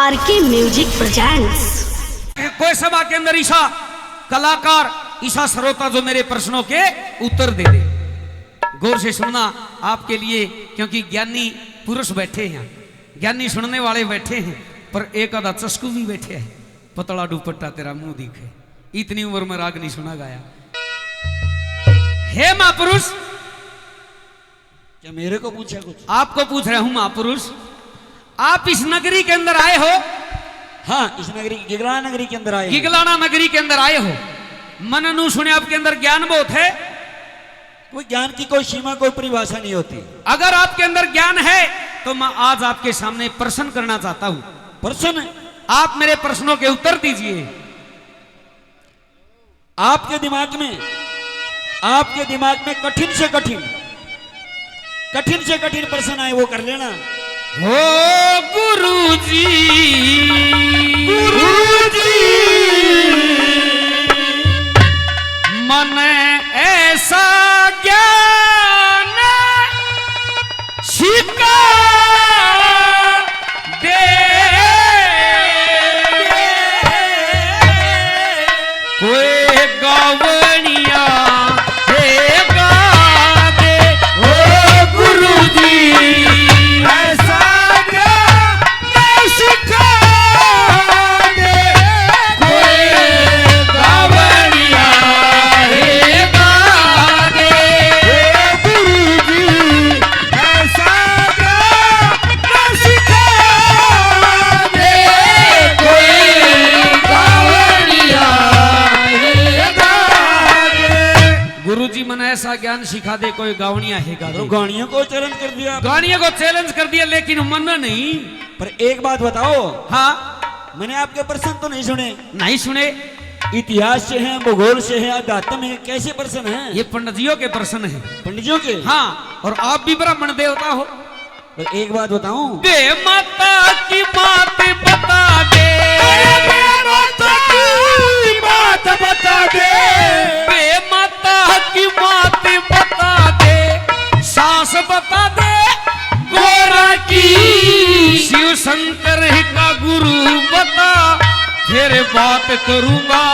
RK music presents. कोई सभा के अंदर ईशा कलाकार ईशा श्रोता जो मेरे प्रश्नों के उत्तर दे दे। गौर से सुनना आपके लिए, क्योंकि ज्ञानी पुरुष बैठे हैं, ज्ञानी सुनने वाले बैठे हैं, पर एक आधा चस्कू भी बैठे हैं। पतला दुपट्टा तेरा मुंह दिखे, इतनी उम्र में राग नहीं सुना गाया। हे महापुरुष, क्या मेरे को पूछा कुछ? आपको पूछ रहा हूं महापुरुष, आप इस नगरी के अंदर आए हो? हाँ, इस नगरी गिगलाना नगरी के अंदर आए। गिगलाना नगरी के अंदर आए हो। मन नू सुने आपके अंदर ज्ञान बहुत है। कोई ज्ञान की कोई सीमा, कोई परिभाषा नहीं होती। अगर आपके अंदर ज्ञान है तो मैं आज आपके सामने प्रश्न करना चाहता हूं। प्रश्न? आप मेरे प्रश्नों के उत्तर दीजिए। आपके दिमाग में कठिन से कठिन प्रश्न आए वो कर लेना। हो गुरुजी, मन ऐसा ज्ञान सिखा दे, कोई गवनिया देगा दे। ओ गुरुजी, ऐसा ज्ञान सिखा दे, कोई गवनिया देगा दे। गुरुजी, ऐसा ज्ञान सिखा दे, कोई गवनिया देगा दे। गुरुजी मन ऐसा ज्ञान सिखा दे, कोई गावनिया है गा तो दे। गानियों को चैलेंज कर दिया। गानियों को चैलेंज कर दिया, लेकिन मन नहीं। पर एक बात बताओ, हाँ, मैंने आपके प्रश्न तो नहीं सुने। नहीं सुने। इतिहास से हैं, भूगोल से हैं, अध्यात्म है, कैसे प्रश्न हैं? ये पंडितों के प्रश्न है। पंडितों के? हाँ, और आप भी ब्राह्मण देवता हो। पर एक बात बताऊं, दे माता की बात बता दे, माता की बात बता दे, बे माता की बात बता दे, सास बता दे गोरा की, शिव शंकर का गुरु बता, फिर बात करूंगा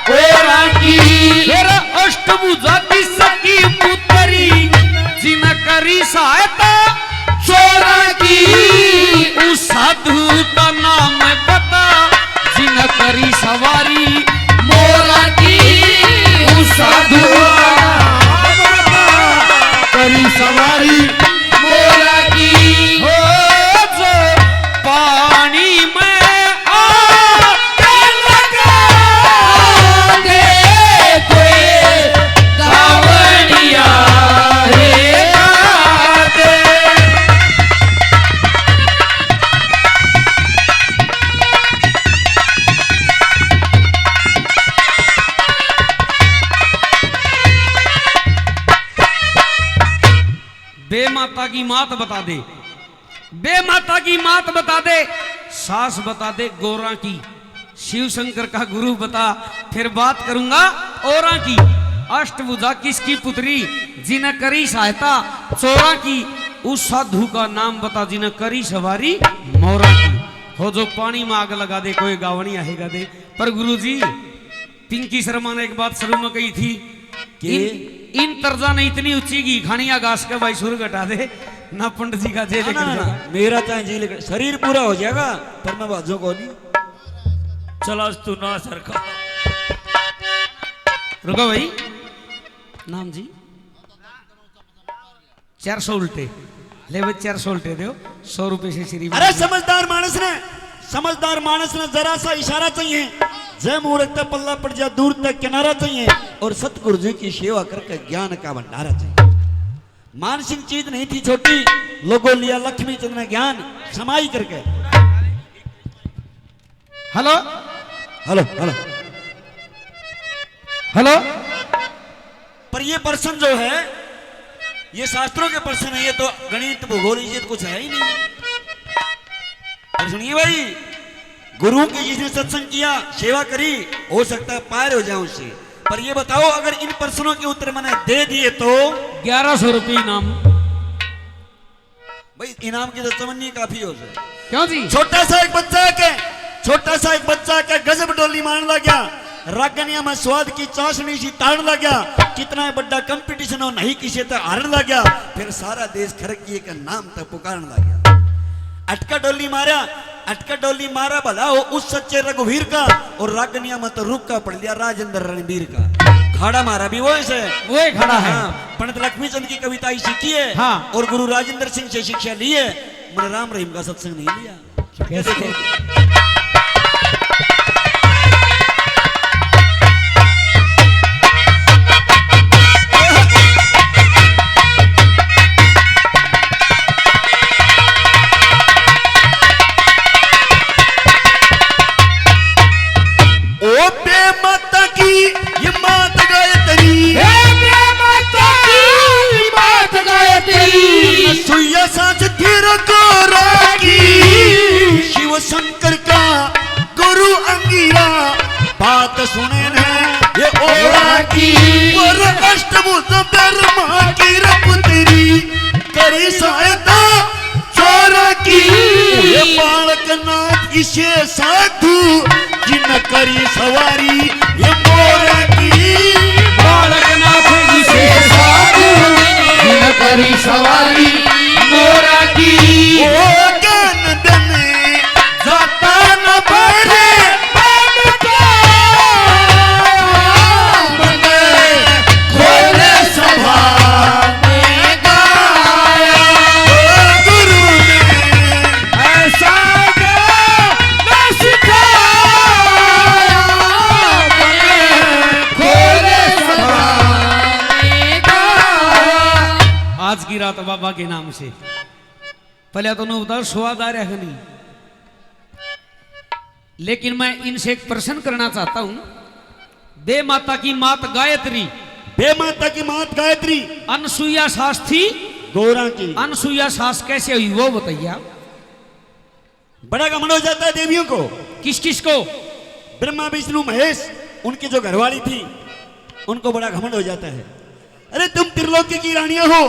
गोरा की। फिर अष्टभुजा की सखी पुत्री, जिन करी सहायता चोरा की, उस साधु का नाम बता, जिन करी सवारी मोरा की। उस साधु करी सवारी मोरा की। हो जो पानी में आग लगा दे, कोई गावनिया देगा दे। बे माता की मात बता दे, बे माता की मात बता दे, सास बता दे गोरा की, शिव शंकर का गुरु बता, फिर बात करूंगा औरा की। अष्टभुजा किसकी पुत्री, जिन करी सहायता चोरा की, उस साधु का नाम बता, जिन करी सवारी मोरा की। हो जो पानी में आग लगा दे, कोई गावनी आएगा दे। पर गुरुजी, पिंकी शर्मा ने एक बात शुरू में कही थी कि इन तर्जा ने इतनी ऊंची की खानिया घास के भाई सुर घटा दे ना, पंडित जी का जेल ना, ना, ना, मेरा चाहे जेल शरीर पूरा हो जाएगा, पर मैं बाजू को नहीं। चलो तू ना सरका, रुको भाई। नाम जी 400 उल्टे ले भाई, 400 उल्टे दो, 100 रुपए से श्री। अरे समझदार मानस ने जरा सा इशारा चाहिए, जय मुहूर्त तक पल्ला पड़ जा, दूर तक किनारा चाहिए, और सतगुरु जी की सेवा करके ज्ञान का भंडारा चाहिए। मानसिक चीज नहीं थी छोटी, लोगों लिया लक्ष्मी चंद्र ने ज्ञान समाई करके। Hello hello hello hello. पर ये प्रश्न जो है, ये शास्त्रों के प्रश्न है, ये तो गणित भूगोल ये तो कुछ है ही नहीं। और सुनिए भाई, गुरु की जिसने सत्संग किया, सेवा करी, हो सकता है पार हो जाए उससे। पर ये बताओ, अगर इन प्रश्नों के उत्तर मैंने दे दिए तो 1100 रुपये इनाम। भाई इनाम की तो तमन्नी काफी हो जाए। क्यों जी? छोटा सा एक बच्चा के छोटा सा एक बच्चा का गजब डोली मारने लग गया, रागनिया में स्वाद की चाशनी सी ताड़न लग गया, कितना बड़ा कंपटीशन हो नहीं किसी तक हारने लग गया, फिर सारा देश खड़किए का नाम तक पुकारने लग गया। अटका डोली मारा भला हो उस सच्चे रघुवीर का, और रागनिया में तो रुक का पड़ लिया राजेंद्र रणबीर का। खाड़ा मारा भी वो खड़ा है। पंडित लक्ष्मीचंद की कविता ही सीखी है, हाँ। और गुरु राजेंद्र सिंह से शिक्षा ली है, मन राम रहीम का सत्संग नहीं लिया। कैसे? शंकर का गुरु अंगिरा बात सुने ने ये ओरा की, और अष्टभुज ब्रह्मा की रपुत्री करी सहायता चोरा की, ये बालक नाथ इसे साधु जिन करी सवारी ये मोरा की, बालक नाथ इसे साधु जिन करी सवारी मोरा की। ओ ज्ञान देने जाता न बढ़े खोले सभा में गाया, गुरु ने ऐसा गाना सिखाया, खोले सभा में गाया। आज की रात बाबा के नाम से पहले तो उन्होंने बताओ स्वाद आ रहा है नहीं, लेकिन मैं इनसे एक प्रश्न करना चाहता हूं। बे माता की मात गायत्री, बे माता की मात गायत्री अनसुईया सास थी गौरा की, अनसुईया सास कैसे हुई वो बताइए आप। बड़ा घमंड हो जाता है देवियों को। किस किस को? ब्रह्मा विष्णु महेश, उनकी जो घरवाली थी उनको बड़ा घमंड हो जाता है। अरे तुम त्रिलोकी की रानियां हो,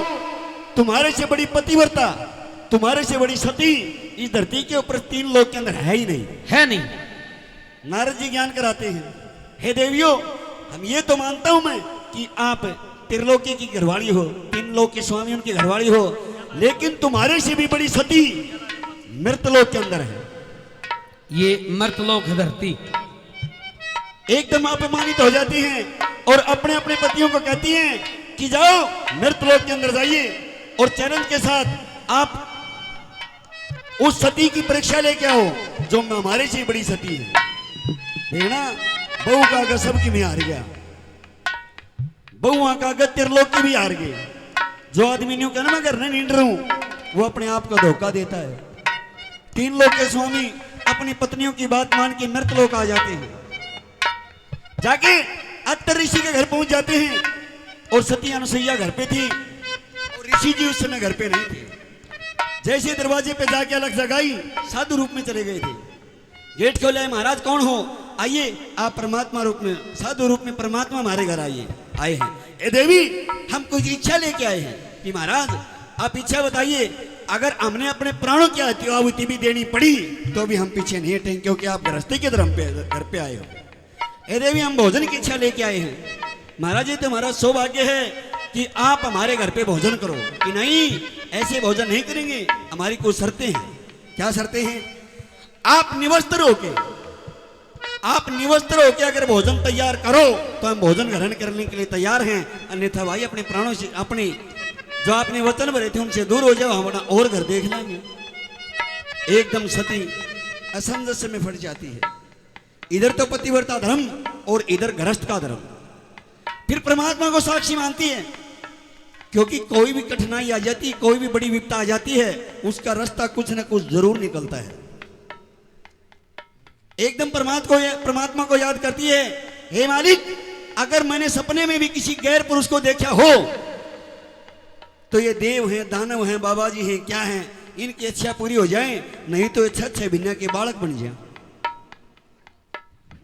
तुम्हारे से बड़ी पतिव्रता, तुम्हारे से बड़ी सती इस धरती के ऊपर 3 लोक के अंदर है ही नहीं, है नहीं। नारद जी ज्ञान कराते हैं, हे देवियों हम ये तो मानता हूं मैं कि आप त्रिलोकी की घरवाली हो, 3 लोक के स्वामी उनकी घरवाली हो, लेकिन तुम्हारे से भी बड़ी सती मृतलोक के अंदर है। ये मृतलोक है धरती। एकदम अपमानित हो जाती हैं और अपने अपने पतियों को कहती हैं कि जाओ मृतलोक के अंदर जाइए और चरण के साथ आप उस सती की परीक्षा लेके आओ जो हमारे से बड़ी सती है। देखना बहू का अगर सबकी भी हार गया, बहुआ का अगर त्रिलोक की भी हार गए। जो आदमी न्यू कहना मैं घर नहीं नींद रहा हूं वो अपने आप को धोखा देता है। 3 लोक के स्वामी अपनी पत्नियों की बात मान के मृतलोक आ जाते हैं, जाके अत्तर ऋषि के घर पहुंच जाते हैं और सती अनुसुईया घर पे थी और ऋषि जी उस समय घर पे नहीं थे। जैसे दरवाजे पे जाके अलग जगाई साधु रूप में चले गए थे। गेट खोला है, महाराज कौन हो? आइए आप परमात्मा रूप में, साधु रूप में परमात्मा हमारे घर आए हैं। ए देवी हम कुछ इच्छा लेके आए हैं कि महाराज आप इच्छा बताइए, अगर हमने अपने प्राणों की आहुति भी देनी पड़ी तो भी हम पीछे नहीं हटेंगे, क्योंकि आप गृहस्थी के धर्म पे घर पे आए हो। ए देवी हम भोजन की इच्छा लेके आए हैं। महाराज ये तो हमारा सौभाग्य है कि आप हमारे घर पे भोजन करो। कि नहीं ऐसे भोजन नहीं करेंगे, हमारी कुछ शर्तें हैं। क्या शर्तें हैं? आप निवस्त्र होके अगर भोजन तैयार करो तो हम भोजन ग्रहण करने के लिए तैयार हैं, अन्यथा भाई अपने प्राणों से, अपने जो आपने वचन भरे थे उनसे दूर हो जाओ, हम अपना और घर देख लेंगे। एकदम सती असमंजस्य में फट जाती है। इधर तो पतिव्रता धर्म और इधर गृहस्थ का धर्म। फिर परमात्मा को साक्षी मानती है, क्योंकि कोई भी कठिनाई आ जाती, कोई भी बड़ी विपदा आ जाती है, उसका रास्ता कुछ न कुछ जरूर निकलता है। एकदम परमात्मा को याद करती है, हे मालिक अगर मैंने सपने में भी किसी गैर पुरुष को देखा हो तो ये देव हैं, दानव हैं, बाबा जी हैं, क्या हैं, इनकी इच्छा पूरी हो जाए, नहीं तो 6 महीने के बालक बन जाए।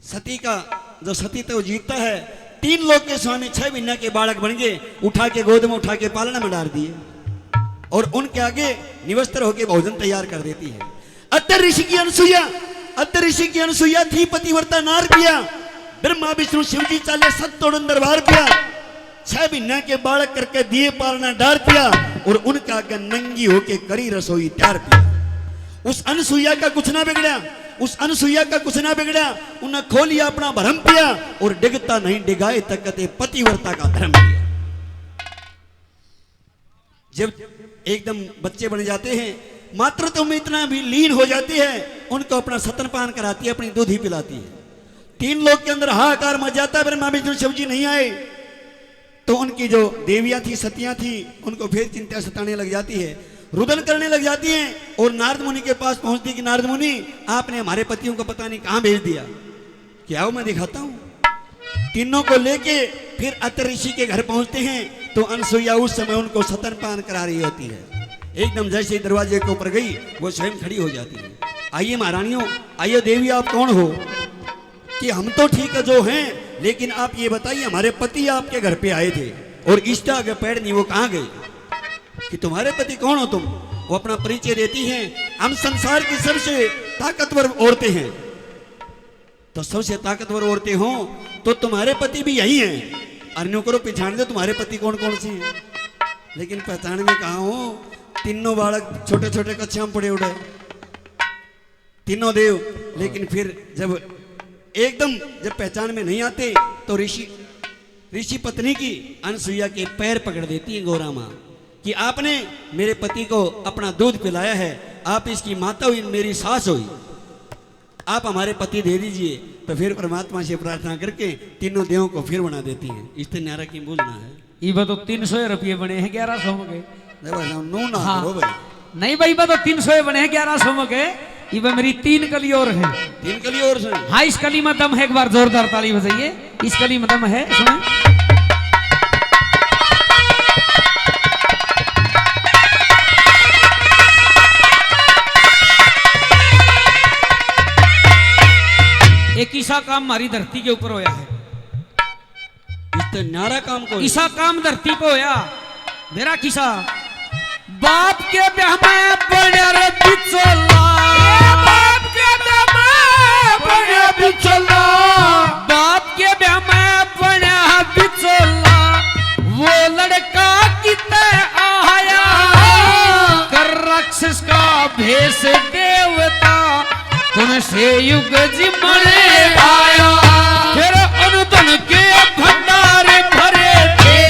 सती का जो सती तो जीतता है, 3 लोग के स्वामी 6 महीने के बालक बन गए, उठा के गोद में उठा के पालना में डाल दिए और उनके आगे निवस्त्र होकर भोजन तैयार कर देती है। अत्तर ऋषि की अनुसुईया अतर ऋषि की अनुसुईया थी पतिव्रता नार पिया ब्रह्मा विष्णु शिव जी चाले सत तोड़न दरबार पिया 6 महीना के बालक करके दिए पालना डार पिया और उनका आगे नंगी होके करी रसोई त्यार पिया। उस अनुसुईया का कुछ ना बिगड़ा, उस अनुसुईया का कुछ ना बिगड़ा, उन्हें खोलिया अपना भरम पिया और डिगता नहीं डिगाए तकते पतिव्रता का धर्म पिया। जब एकदम बच्चे बन जाते हैं मातृत्व में इतना भी लीन हो जाती है, उनको अपना स्तनपान कराती है, अपनी दूध ही पिलाती है। 3 लोग के अंदर हाहाकार मच जाता है, ब्रह्मा विष्णु शिव जी नहीं आए तो उनकी जो देवियां थी सतियां थी उनको फिर चिंता सताने लग जाती है, रुदन करने लग जाती हैं और नारद मुनि के पास पहुंचती कि नारद मुनि आपने हमारे पतियों को पता नहीं कहां भेज दिया, क्या मैं दिखाता हूं। तीनों को लेके फिर अतर ऋषि के घर पहुंचते हैं तो अनसुईया उस समय उनको स्तनपान करा रही होती है। एकदम जैसे दरवाजे के ऊपर गई वो स्वयं खड़ी हो जाती है। आइए महारानियों, आइए देवी, आप कौन हो? कि हम तो ठीक है जो हैं, लेकिन आप ये बताइए हमारे पति आपके घर पे आए थे और इष्टा के पैर नहीं, वो कहाँ गए? कि तुम्हारे पति कौन हो तुम? वो अपना परिचय देती हैं, हम संसार की सबसे ताकतवर औरतें हैं। तो सबसे ताकतवर औरतें हो तो तुम्हारे पति भी यही हैं। अन्यों करो पहचान दो तुम्हारे पति कौन कौन से हैं। लेकिन पहचान में कहा हो, तीनों बालक छोटे छोटे कच्चे पड़े उड़े, तीनों देव। लेकिन फिर जब एकदम जब पहचान में नहीं आते तो ऋषि पत्नी की अनसुईया के पैर पकड़ देती है गौरा माँ कि आपने मेरे पति को अपना दूध पिलाया है, आप इसकी माता हुई, मेरी सास हुई, आप हमारे पति दे दीजिए। तो फिर परमात्मा से प्रार्थना करके तीनों देवों को फिर बना देती हैं। इस न्यारा की बोलना है ये तो 300 रुपये बने हैं 1100 के। नो ना हाँ। करो भाई, नहीं भाई तो 300 बने हैं 1100 के। ये मेरी 3 कली और है। 3 कली और से। हाँ, इस कली में दम है, एक बार जोरदार ताली बजाइए। इस कली में दम है, सुने। एक ईसा काम हमारी धरती के ऊपर होया है। इस न्यारा काम को ईसा काम धरती पे होया। मेरा किसा बाप के ब्याह में बड़ा रे बिचौला, बाप के ब्याह में बड़ा बिचौला, बाप के ब्याह में बड़ा बिचौला, वो लड़का कितने आया कर राक्षस का भेष देवता, तुमसे युग जिमने आया। फिर अनुदन के भंडार भरे थे,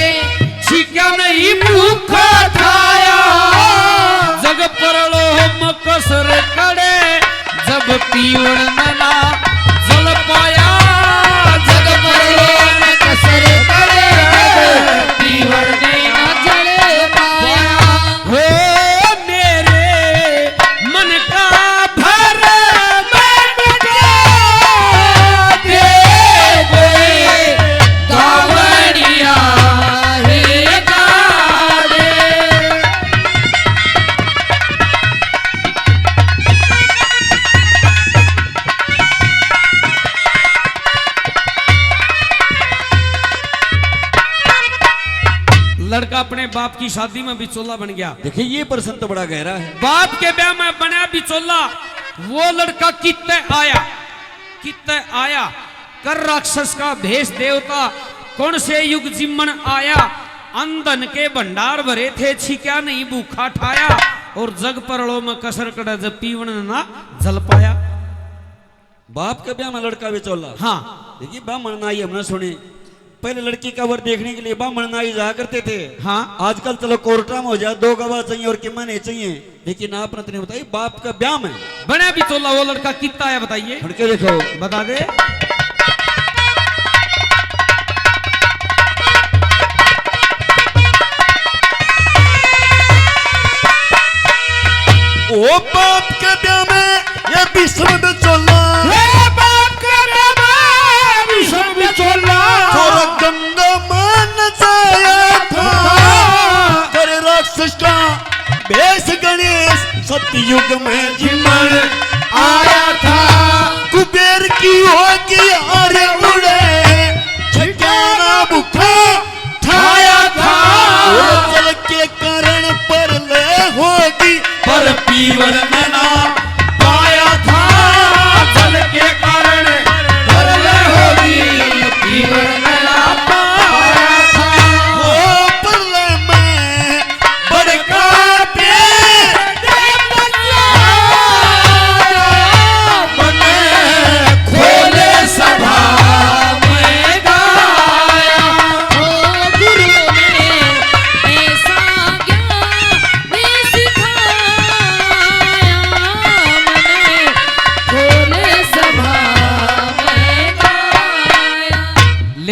छिका नहीं भूखा खाया, जग परलो मकसर कड़े, जब पीवण नला जल पाया, जग परलो मकसर कड़े, पीवण नला जल पाया। हो मेरे मन का भर लड़का अपने बाप की शादी में बिचौला बन गया। देखिए ये प्रश्न तो बड़ा गहरा है। बाप के ब्याह में बना बिचौला, वो लड़का कितने आया कर राक्षस का भेष देवता, कौन से युग जिम्मन आया, अंधन के भंडार भरे थे, छिक्या नहीं भूखा ठाया, और जग परड़ों में कसर कड़ा, जब पीवण ना जल पाया। बाप के ब्याह में लड़का बिचौला। हाँ, देखिए ब्राह्मण नाई हमने सुने, पहले लड़की का वर देखने के लिए ब्राह्मण नाई जाया करते थे। हाँ, आजकल चलो कोर्टा में हो जाए, 2 गवाह चाहिए और किमान नहीं चाहिए, लेकिन आपने बताइए बाप का ब्याह में बना बिचौला वो लड़का कितना आया बताइए, फड़के देखो बता दे। ओ बाप के ब्याह में ये विषम बिचौला, बाप के ब्याह में विषम बिचौला, थोड़ा गंगा मान जाया था, कर राक्षस का भेष गणेश, सतयुग में जिमन आया था, कुबेर की होगी अरे उड़े, ठिकाना भूखा ठाया था, जल के कारण पर ले होगी, पर पीवण में ना पाया था,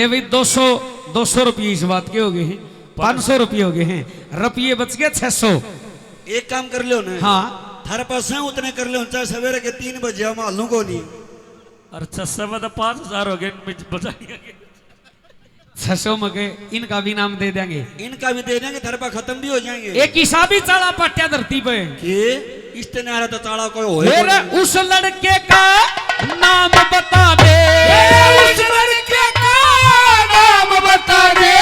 ले भाई 200 रुपये इस बात के हो गए हैं, 500 रुपये हो गए हैं, रुपये बच गए 600। एक काम कर लो ना, हाँ थारे पास है उतने कर लो, चाहे सवेरे के 3 बजे हम मालूम को नहीं। और 600 में तो 5000 हो गए, बचाएंगे 600 में के इनका भी नाम दे देंगे, इनका भी दे देंगे, थारे पास खत्म भी हो जाएंगे। एक हिसाबी चाला पट्या धरती पे कि इस तरह तो चाड़ा कोई होए मेरे उस लड़के का नाम बता दे, उस लड़के का नाम बता दे,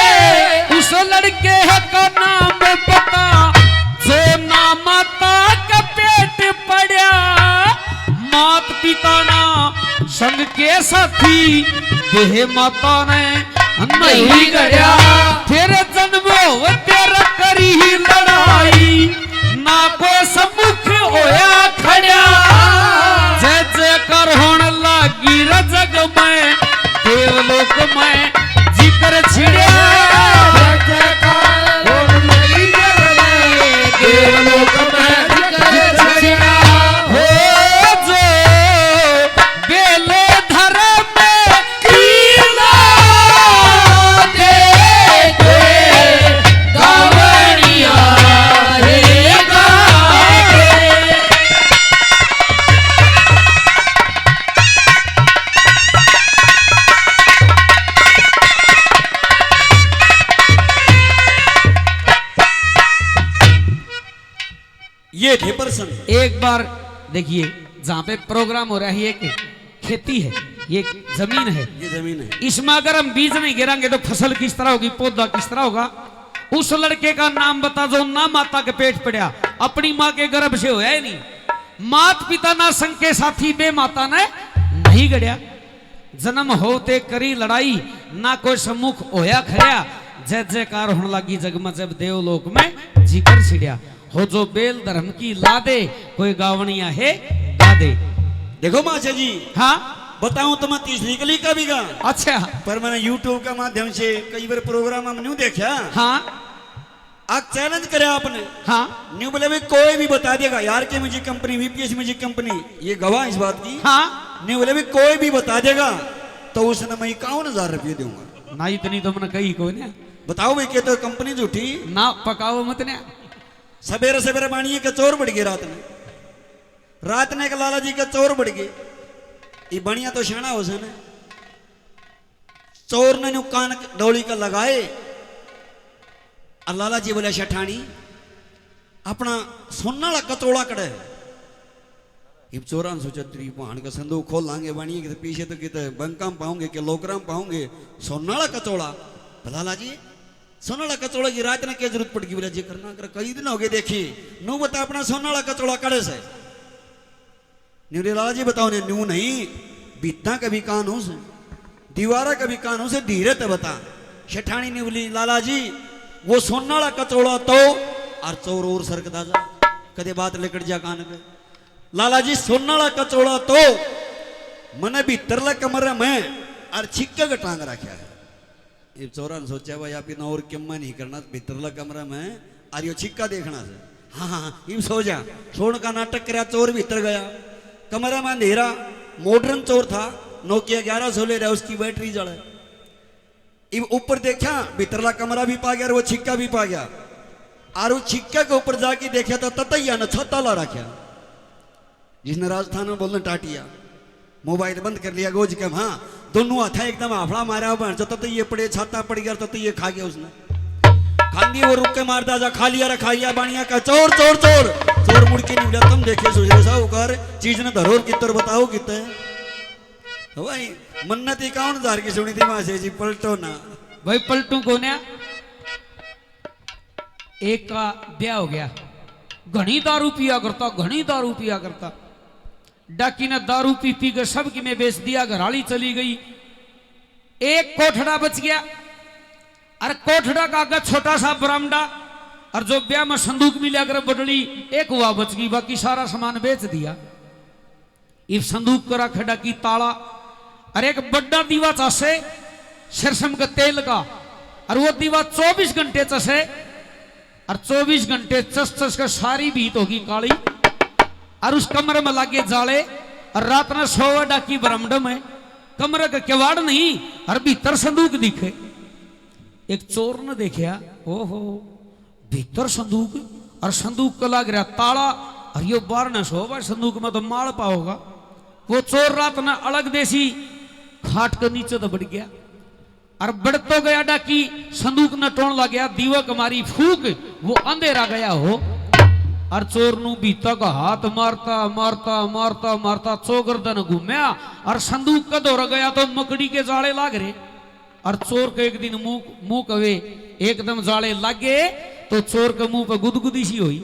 उस लड़के का नाम बता जो ना माता का पेट पड़ा, मात पिता ना संग के साथी देह माता ने नहीं गया, तेरे जन्मो तेरा करी ही लड़ाई, ना कोई सम्मुख होया खड़ा, जय जयकार होने लगी रजग में देवलोक में जिक्र छिड़िया, जय जयकार होने लगी देवलोक में जिक्र छिड़िया, हो जो बेले धर्म में कीला दे गावड़िया रे गावे। ये थे पर्सन। एक बार देखिए जहाँ पे प्रोग्राम हो रहा है, ये खेती है, ये जमीन है, ये जमीन है, इसमें अगर हम बीज नहीं गिराएंगे तो फसल किस तरह होगी, पौधा किस तरह होगा। उस लड़के का नाम बता जो ना माता के पेट पड़ा, अपनी माँ के गर्भ से होया ही नहीं, मात पिता ना संग के साथी बे माता ने नहीं गड़िया, जन्म होते करी लड़ाई, ना कोई सम्मुख होया खड़िया, जय जयकार होने लगी जग में जब देवलोक में जिक्र छिड़िया, हो जो बेल धर्म की लादे कोई गावणिया है गादे। देखो माचा जी, हाँ बताऊं तो मैं तीसरी कली का भी गा, अच्छा पर मैंने यूट्यूब का माध्यम से कई बार प्रोग्राम हम न्यू देखा। हाँ आज चैलेंज करे आपने, हाँ न्यू बोले भाई कोई भी बता देगा, यार के music company, VPS music company, ये गवाह इस बात की। हाँ न्यू बोले भाई कोई भी बता देगा तो उसने मैं 51,000 रुपये दूंगा। ना इतनी तो मैंने कही को ना, बताओ भाई के तो कंपनी झूठी ना पकाओ मत ना। सवेरे सवेरे बाणिए का चोर बढ़ गए, रात ने का लाला जी का चोर बढ़ गए, ये बढ़िया तो शाना हो सने, चोर ने नु कान डोली का लगाए, और लाला जी बोले शठानी अपना सोना वाला कचौड़ा कड़े, इब चोरान सोचा त्री पहाड़ का संदूक खोल लांगे बाणिए के पीछे तो किते बंकाम पाऊंगे के लोकराम पाऊंगे, सोना वाला कचौड़ा। लाला जी सोना वाला कचौड़ा की रात ने क्या जरूरत पड़ गई, बोला जी करना कर कई दिन हो गए देखी, नू बता अपना सोना वाला कचौड़ा कड़े से। न्यू लाला जी बताओ ने, न्यू नहीं बीता कभी कानून से, दीवारा कभी कानून से, धीरे तो बता। शेठानी ने बोली लाला जी वो सोना वाला कचौड़ा तो, और चोर और सरकदा जा कदे बात लेकर जा कान पे। लाला जी सोना वाला कचौड़ा तो मने भीतरला कमरे में और छिक्के का टांग रखा है। ये चोरान सोचा भाई आप इतना और क्यों नहीं करना, भीतरला कमरा में और यो छिक्का देखना से। हाँ हाँ इम सो जा, सोन का नाटक कराया, चोर भीतर गया, कमरा में अंधेरा, मॉडर्न चोर था, नोकिया 1100 ले रहा, उसकी बैटरी जले। इब ऊपर देखा भीतरला कमरा भी पा गया और वो छिक्का भी पा गया, और उस छिक्के के ऊपर जाके देखा तो ततैया ने छत्ता ला रखा, जिसने राजस्थान में बोलना टाटिया। मोबाइल बंद कर लिया गोज के, हाँ दोनों हाथ एकदम हाफड़ा मारा, तो ये पड़े छाता पड़ गया, तो ये खा गया उसने, खांदी वो रुक के मारता जा, खा लिया रखा लिया बाणिया का, चोर चोर चोर चोर मुड़ के नहीं, तुम देखे सोच साहूकार चीज ने धरोर कितर बताओ कितने भाई। मन्नत 51,000 की सुनी थी मासे जी, पलटो ना भाई पलटू को ना। एक का ब्याह हो गया, घनी दारू पिया करता, घनी दारू पिया करता, डाकी ने दारू पी पी कर सबकी में बेच दिया, घराली चली गई, एक कोठड़ा बच गया, और कोठड़ा का आगे छोटा सा बरामदा, और जो ब्याह में संदूक मिला कर बडली एक हुआ बच गई, बाकी सारा सामान बेच दिया। इस संदूक करा खड़ा की ताला, और एक बड़ा दीवा चसे सरसम का तेल का, और वो दीवा 24 घंटे चसे, और 24 घंटे चस चस कर सारी भीत होगी काली, और उस कमरे में लागे जाले, और रात में सोवा डाकी बरामदा में कमरे का किवाड़ नहीं और भीतर संदूक दिखे। एक चोर ने देखा, ओहो भीतर संदूक, और संदूक को लग रहा ताला, और यो बार न सो भाई संदूक में तो माल पाओगा। वो चोर रात न अलग देसी खाट के नीचे तो बढ़ गया और बढ़ तो गया डाकी, संदूक न टोन लग गया, दीवक मारी फूक, वो अंधेरा गया हो। और चोर नु भीतर का हाथ मारता मारता मारता मारता चौगर्दन घूमया और संदूक का दौड़ गया तो मकड़ी के जाले लाग रहे। और चोर के एक दिन मुंह कवे एकदम जाले लग गए तो चोर के मुंह पे गुदगुदी सी हुई,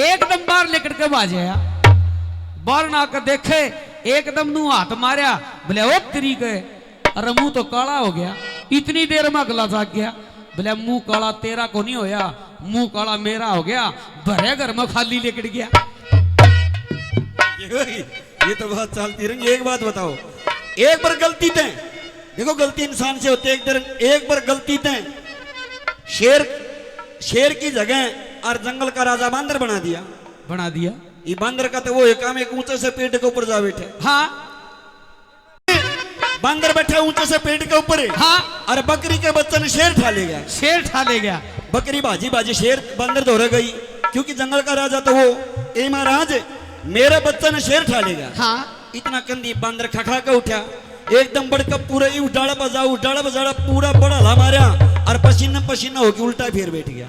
एकदम बाहर लेकर के बाज आया। बाहर ना कर देखे एकदम नु हाथ मारा, बोले ओ तेरी के, अरे मुंह तो काला हो गया। इतनी देर में अगला जाग गया, बोले मुंह काला तेरा को नहीं होया, मुंह काला मेरा हो गया, भरे घर में खाली लेकर गया। ये तो बात चलती रही। एक बात बताओ, एक बार गलती थे, देखो गलती इंसान से होती है। एक बार गलती थे, शेर की जगह और जंगल का राजा बांदर बना दिया। ये बांदर का तो वो एक काम, एक ऊंचे से पेड़ के ऊपर जा बैठे। हाँ बांदर बैठा ऊंचे से पेड़ के ऊपर, हाँ, और बकरी के बच्चे ने शेर ठा ले गया। शेर ठा ले गया, बकरी बाजी बाजी शेर बंदर दौड़ गई, क्योंकि जंगल का राजा तो वो, ए महाराज मेरे बच्चे ने शेर ठा ले गया। हाँ, इतना कंदी बंदर खखा के उठा, एकदम बढ़कर पूरा ही उठाड़ा बजाड़ा पूरा बड़ा हमारा, और पसीना पसीना होकर उल्टा फिर बैठ गया।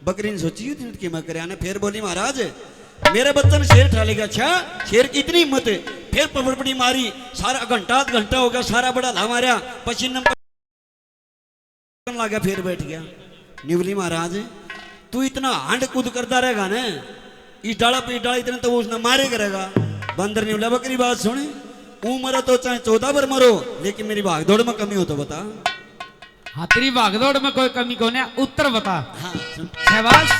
बकरी ने सोची कि मैं करे, फिर बोली महाराज मेरे बच्चे ने शेर ठा ले गया। अच्छा शेर की इतनी हिम्मत है, फिर पबड़पड़ी मारी, सारा घंटा हो गया, सारा बड़ा हमारा पसीना लगा, फिर बैठ गया। निवली महाराज तू इतना हांड कूद करता रहेगा ना, इस डाला पे डाला इतना तो वो उसने मारे करेगा। बंदर ने बोला बकरी बात सुने, मरो तो चाहे 14 बार मरो, लेकिन मेरी भागदौड़ में कमी हो तो बता। हाँ तेरी भागदौड़ में कोई कमी कौन है, उत्तर बता। हाँ शाबाश।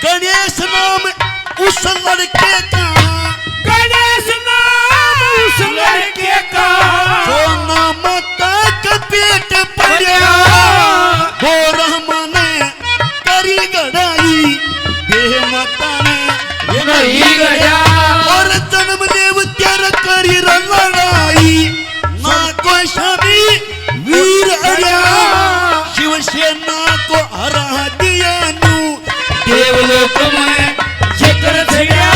गणेश नाम उस लड़के का, गणेश नाम उस लड़के का, जो नाम तक पेट पड़या, वो रहमने करी गड़ाई, बेमता ने नहीं गया, और जन्म देव तेर करी लड़ाई, ना कोई शादी वीर अड़या, शिवसेना को हरा दिया नू, देवलोक में जिक्र छड़ा,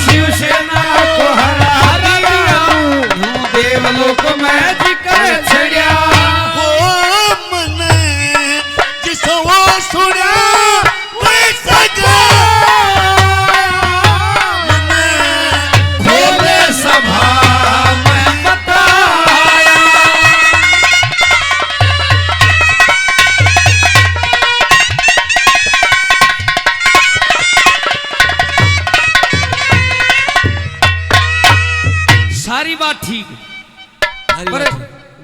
शिवसेना को हरा दिया, देवलोक में जिक्र छड़ा। वो मने जिसो सुना वैसा गा, मने खोले सभा में बताया। सारी बात ठीक, पर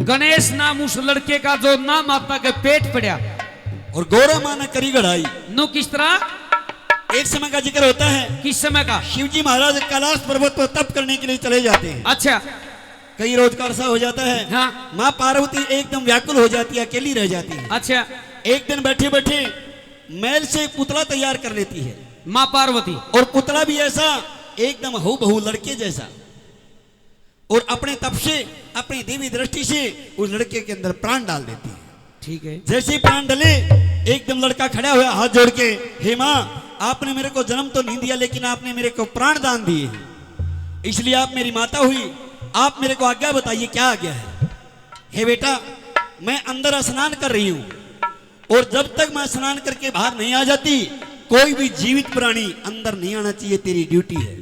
गणेश नाम उस लड़के का जो नाम माता के पेट पड़ा, और गौरा माँ ने करी गढ़ाई। नो किस तरह, एक समय का जिक्र होता है, किस समय का? शिवजी महाराज कैलाश पर्वत पर तप करने के लिए चले जाते हैं। अच्छा कई रोज का अरसा हो जाता है। हाँ। माँ पार्वती एकदम व्याकुल हो जाती है, अकेली रह जाती है। अच्छा, एक दिन बैठे बैठे मैल से पुतला तैयार कर लेती है, माँ पार्वती, और पुतला भी ऐसा एकदम हूबहू लड़के जैसा, और अपने तप से, अपनी देवी दृष्टि से उस लड़के के अंदर प्राण डाल देती है। ठीक है। जैसे ही प्राण डले, एकदम लड़का खड़ा हुआ हाथ जोड़ के, हे माँ आपने मेरे को जन्म तो नहीं दिया, लेकिन आपने मेरे को प्राण दान दिए, इसलिए आप मेरी माता हुई, आप मेरे को आज्ञा बताइए क्या आज्ञा है। हे बेटा मैं अंदर स्नान कर रही हूं, और जब तक मैं स्नान करके बाहर नहीं आ जाती, कोई भी जीवित प्राणी अंदर नहीं आना चाहिए, तेरी ड्यूटी है।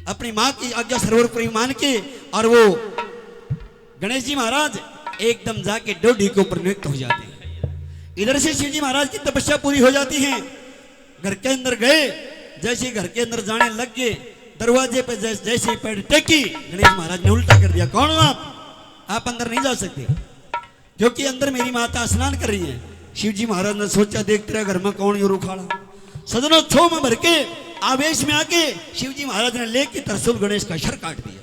अपनी माँ की आज्ञा सर्वोपरि मान के, और वो गणेश जी महाराज एकदम जाके डोडी के ऊपर नियुक्त हो जाते हैं। इधर से शिव जी महाराज की तपस्या पूरी हो जाती है। घर के अंदर गए, जैसे घर के अंदर जाने लग गए, दरवाजे पे जैसे पैर टेकी, गणेश महाराज ने उल्टा कर दिया, कौन हो आप अंदर नहीं जा सकते, क्योंकि अंदर मेरी माता स्नान कर रही है। शिव जी महाराज ने सोचा देखते रहे घर में कौन यूं उखाड़ा। सदनों छो में भर के आवेश में आके शिव जी महाराज ने लेके त्रिशूल गणेश का सर काट दिया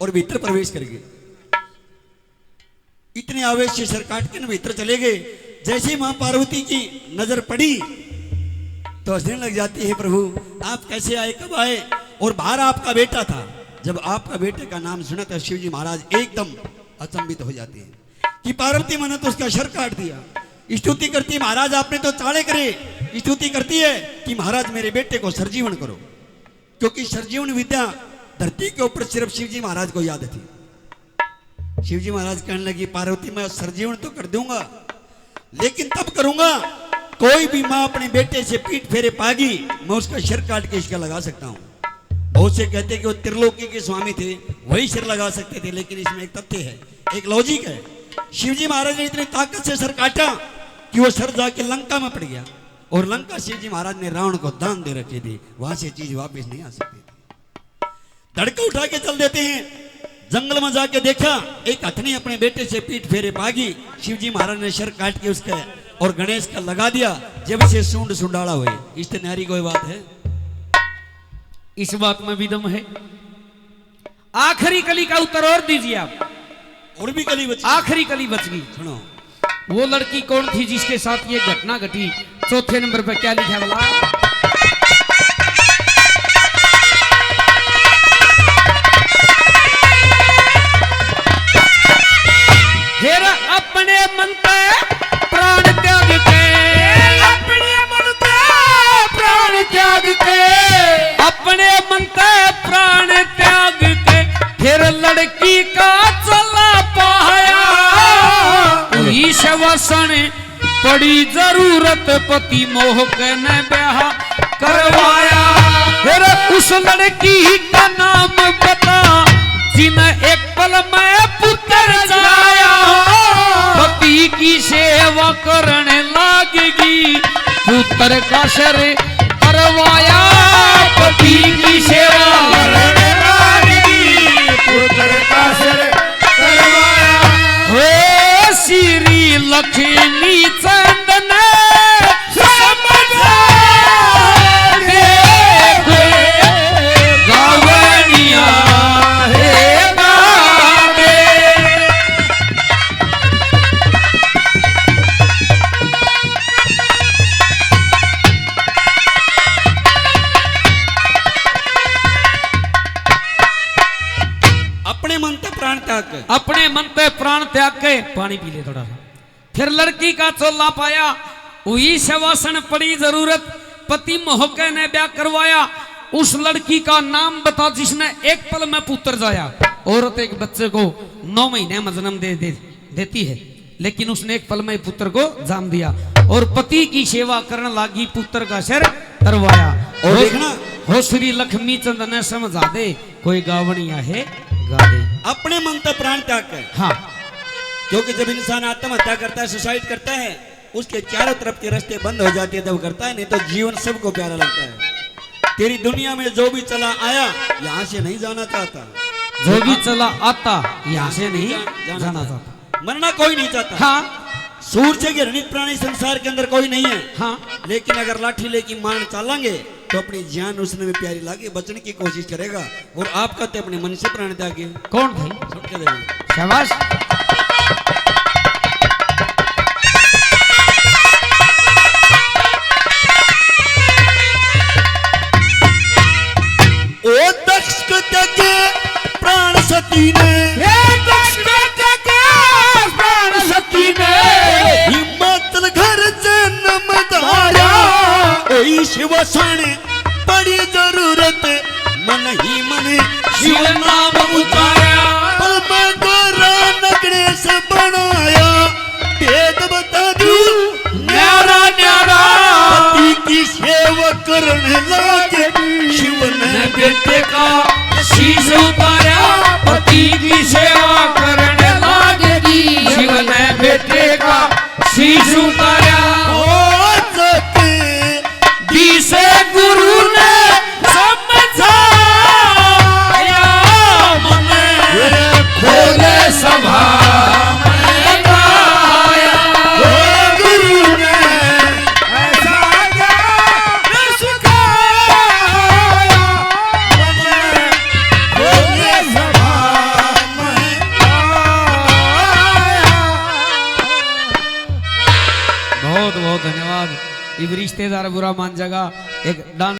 और भीतर प्रवेश कर गए। इतने आवेश से सर काट के भीतर चले गए। जैसी मां पार्वती की नजर पड़ी तो हंसने लग जाती है, प्रभु आप कैसे आए, कब आए? और बाहर आपका बेटा था। जब आपका बेटे का नाम सुना तो शिव जी महाराज एकदम अचंभित हो जाते हैं कि पार्वती मैंने तो उसका सर काट दिया। स्तुति करती है, महाराज आपने तो चाड़े करे। स्तुति करती है कि महाराज मेरे बेटे को सरजीवन करो, क्योंकि सरजीवन विद्या धरती के ऊपर सिर्फ शिव जी महाराज को याद थी। शिव जी महाराज कहने लगी, पार्वती मैं सरजीवन तो कर दूंगा, लेकिन तब करूंगा कोई भी मां अपने बेटे से पीठ फेरे पागी, मैं उसका सिर काट के इसका लगा सकता हूं। बहुत से कहते कि वो त्रिलोकी के स्वामी थे, वही सिर लगा सकते थे, लेकिन इसमें एक तथ्य है, एक लॉजिक है। शिव जी महाराज ने इतनी ताकत से सर काटा कि वो सर जाके लंका में पड़ गया, और लंका शिव जी महाराज ने रावण को दान दे रखी थी, वहां से चीज वापस नहीं आ सकती थी। धड़का उठा के चल देते हैं, जंगल में जाके देखा एक हथनी अपने बेटे से पीठ फेरे पागी। शिव जी महाराज ने सर काट के उसका और गणेश का लगा दिया, जब से सूंड सुंडाला हुए। इस न्यारी कोई बात है? इस बात में भी दम है। आखिरी कली का उत्तर और दीजिए आप। और भी कली बची, आखिरी कली बच गई। सुनो, वो लड़की कौन थी जिसके साथ ये घटना घटी? चौथे नंबर पे क्या लिखा बोला? हेरा अपने मन पे प्राण त्याग के, अपने मन पे प्राण त्याग के, अपने मन पे प्राण त्याग के, फिर लड़की का चला पाया। ईश्वसन पड़ी जरूरत पति मोह के न ब्याह करवाया। फिर उस लड़की का नाम बता जिन्हें एक पल में पुत्र जाया। पति की सेवा करने लागेगी, पुत्र का सर करवाया। पति की सेवा करने लागेगी, पुत्र का सर करवाया। हो श्री लक्ष्मी चंदन समझा देखो गावनिया है गावे। अपने मन पे प्राण त्याग के, अपने मन पे प्राण त्याग के, पानी पी ले थोड़ा सा। फिर लड़की का चोला पाया, हुई शवासन पड़ी जरूरत पति मोहके ने ब्याह करवाया। उस लड़की का नाम बता जिसने एक पल में पुत्र जाया। औरत एक बच्चे को 9 महीने में जन्म देती है, लेकिन उसने एक पल में पुत्र को जाम दिया और पति की सेवा करने लगी, पुत्र का सिर तरवाया। और देखना, हो श्री लक्ष्मी चंद ने समझा दे, कोई गावनिया है गा दे। अपने मन पे प्राण त्याग के। हाँ, क्योंकि जब इंसान आत्महत्या करता है, सुसाइड करता है, उसके चारों तरफ के रास्ते बंद हो जाते हैं, तब करता है, नहीं तो जीवन सबको प्यारा लगता है। तेरी दुनिया में जो भी चला आया यहाँ से नहीं जाना चाहता, जो भी चला आता यहाँ से नहीं जाना चाहता। मरना कोई नहीं चाहता। हाँ, सूर से घृणित प्राणी संसार के अंदर कोई नहीं है। हाँ, लेकिन अगर लाठी लेके मान चालेंगे तो अपनी जान उसने में प्यारी लागे बचने की कोशिश करेगा। और आप कहते अपने मन से प्राण त्यागे। कौन थे? छुट के देखो, शाबाश। ओ दक्ष को त्यागे प्राण सती ने, प्राण सती ने हिमाचल घर जन्म धारा। ओई शिवसन बड़ी जरूरत मन ही मन शिव नाम उतारा। पल में गोरा नगणेश बनाया, भेद बता दू न्यारा न्यारा पति की सेवा करने लागे। शिव ने बेटे का शीश उतारा, पति की सेवा करने लागेगी। शिव ने बेटे का शीश उतारा। जिसे गुरु ने समझाया, मन खोले सभा में गाया। गुरु ने ऐसा ज्ञान सिखाया, मन खोले सभा में गाया। बहुत बहुत धन्यवाद। ये रिश्तेदार बुरा मान जाएगा एक डांस